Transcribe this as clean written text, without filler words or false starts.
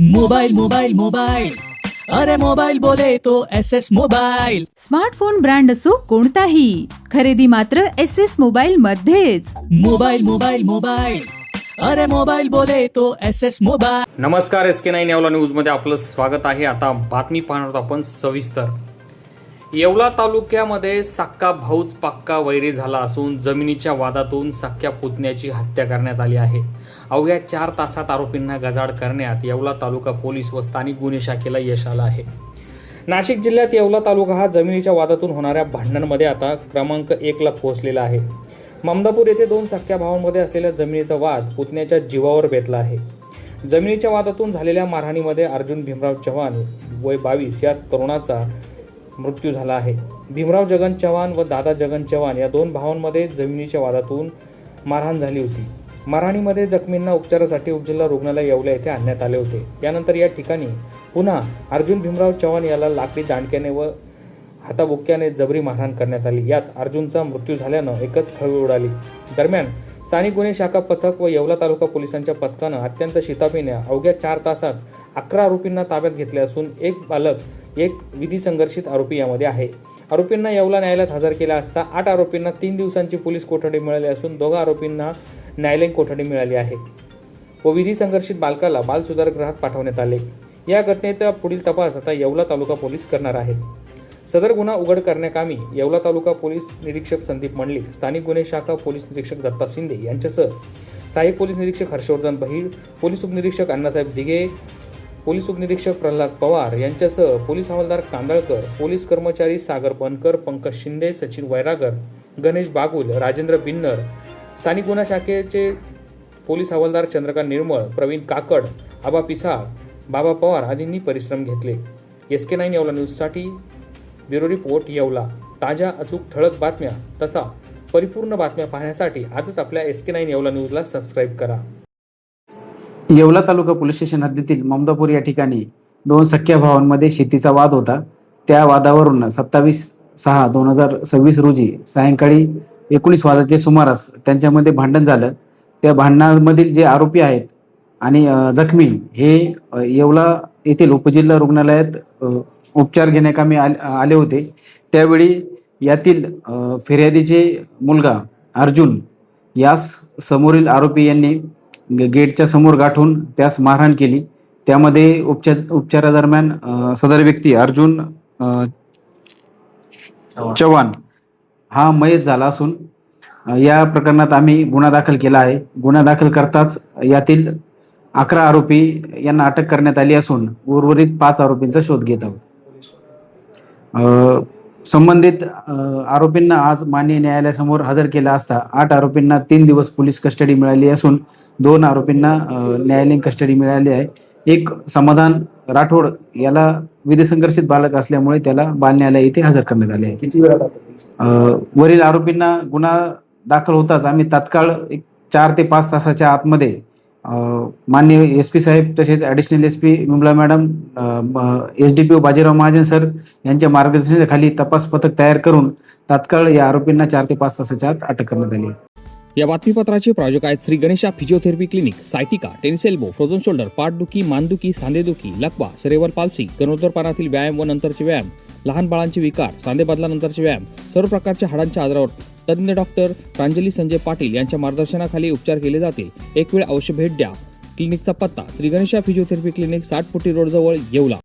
Mobile mobile mobile, अरे mobile बोले तो SS मोबाइल। स्मार्टफोन ब्रँड असो कोणताही, खरेदी मात्र SS मोबाइल मध्येच। मोबाइल मोबाइल मोबाइल, अरे मोबाइल बोले तो SS मोबाइल। नमस्कार, SK9 येवला न्यूजमध्ये आपलं स्वागत आहे। आता बातमी पाहणार आहोत आपण सविस्तर। येवला तालुक्यामध्ये सक्का भाऊच पक्का वैरी झाला असून जमिनीच्या वादातून सख्या पुतण्याची हत्या करण्यात आली आहे। अवघ्या 4 तासात आरोपींना गजाआड करण्यात येवला तालुका पोलीस व स्थानिक गुन्हे शाखेला यश आलं आहे। नाशिक जिल्ह्यात येवला तालुका हा जमिनीच्या वादातून होणाऱ्या भांडणांमध्ये आता क्रमांक 1 ला पोहोचलेला आहे। ममदापूर येथे 2 सख्या भावांमध्ये असलेल्या जमिनीचा वाद पुतण्याच्या जीवावर बेतला आहे। जमिनीच्या वादातून झालेल्या मारहाणीमध्ये अर्जुन भीमराव चव्हाण वय 22 या तरुणाचा मृत्यू झाला आहे। भीमराव जगन चव्हाण व दादा जगन चव्हाण या 2 भावांमध्ये जमिनीच्या वादातून मारहाण झाली होती। मारहाणीमध्ये जखमींना उपचारासाठी उपजिल्हा रुग्णालय येवला येथे आणण्यात आले होते। यानंतर या ठिकाणी पुन्हा अर्जुन भीमराव चव्हाण याला लाकडी दांडक्याने व हाताबुक्क्याने जबरी मारहाण करण्यात आली। यात अर्जुनचा मृत्यू झाल्यानं एकच खळबळ उडाली। दरम्यान स्थानिक गुन्हे शाखा पथक व येवला तालुका पोलिसांच्या पथकानं अत्यंत शिताफीने अवघ्या 4 तासात 11 आरोपींना ताब्यात घेतले असून एक बालक, एक विधी संघर्षित आरोपी यामध्ये आहे। आरोपींना येवला न्यायालयात हजर केला असता 8 आरोपींना 3 दिवसांची पोलीस कोठडी मिळाली असून 2 आरोपींना न्यायालयीन कोठडी मिळाली आहे व विधी संघर्षित बालकाला बाल सुधारगृहात पाठवण्यात आले। या घटनेचा पुढील तपास आता येवला तालुका पोलीस करणार आहेत। सदर गुन्हा उघड करण्याकामी येवला तालुका पोलीस निरीक्षक संदीप मंडलिक, स्थानिक गुन्हे शाखा पोलीस निरीक्षक दत्ता शिंदे यांच्यासह सहाय्यक पोलीस निरीक्षक हर्षवर्धन बहीर, पोलीस उपनिरीक्षक अण्णासाहेब दिघे, पोलीस उपनिरीक्षक प्रल्हाद पवार यांच्यासह पोलीस हवालदार कांदळकर, पोलीस कर्मचारी सागर बनकर, पंकज शिंदे, सचिन वैरागर, गणेश बागुल, राजेंद्र बिन्नर, स्थानिक गुन्हा शाखेचे पोलीस हवालदार चंद्रकांत निर्मळ, प्रवीण काकड, आबा पिसाळ, बाबा पवार आदींनी परिश्रम घेतले। SK9 येवला न्यूजसाठी ब्युरो रिपोर्ट येवला। ताज्या, अचूक, ठळक बातम्या तथा परिपूर्ण बातम्या पाहण्यासाठी आजच आपल्या SK9 येवला न्यूजला सबस्क्राईब करा। येवला तालुका पोलीस स्टेशन हद्दीतील ममदापूर या ठिकाणी 2 सख्या भावांमध्ये शेतीचा वाद होता। त्या वादावरून 27/6/2026 रोजी सायंकाळी 19 वाजताच्या सुमारास त्यांच्यामध्ये भांडण झालं। त्या भांडणामधील जे आरोपी आहेत आणि जखमी हे येवला येथील उपजिल्हा रुग्णालयात उपचार घेण्याकामी आले होते। त्यावेळी यातील फिर्यादीचे मुलगा अर्जुन यास समोरील आरोपी यांनी गेटच्या समोर गाठून त्यास मारहाण केली। त्यामध्ये उपचारादरम्यान सदर व्यक्ती अर्जुन चव्हाण हा मयत झाला असून या प्रकरणात आम्ही गुन्हा दाखल केला आहे। गुन्हा दाखल करताच यातील 11 आरोपी यांना अटक करण्यात आली असून उर्वरित 5 आरोपींचा शोध घेत आहोत। संबंधित आरोपींना आज माननीय न्यायालयासमोर हजर केला असता 8 आरोपींना 3 दिवस पोलीस कस्टडी मिळाली असून 2 आरोपींना न्यायालयीन कस्टडी मिळाली आहे। एक समाधान राठोड याला विधी संघर्षित बालक असल्यामुळे त्याला बाल न्यायालय येथे हजर करण्यात आले आहे। किती वेळात वरील आरोपींना गुन्हा दाखल होताच आम्ही तात्काळ 4 ते 5 तासाच्या आतमध्ये माननीय SP साहेब तसेच additional SP Vimala madam, SDPO Bajirao Mahajan sir यांच्या मार्गदर्शनाखाली तपास पथक तयार करून तात्काळ या आरोपींना 4 ते 5 तासाच्या आत अटक करण्यात आली। या बातमीपत्राचे प्रायोजक आहेत Shri Ganesha physiotherapy clinic, sciatica, tennis elbow, frozen shoulder, पाठदुखी, मानदुखी, सांधेदुखी, लकवा, सेरेब्रल पाल्सी, गरोदरपणातील व्यायाम व नंतरचे व्यायाम, लहान बाळांचे विकार, सांधे बदलानंतरचे व्यायाम, सर्व प्रकारच्या हाडांच्या आजारावर तज्ञ डॉक्टर प्रांजली संजय पाटील यांच्या मार्गदर्शनाखाली उपचार केले जातील। एक वेळ अवश्य भेट द्या। क्लिनिकचा पत्ता श्री गणेशा फिजिओथेरपी क्लिनिक, 60 फुटी रोड जवळ, येवला।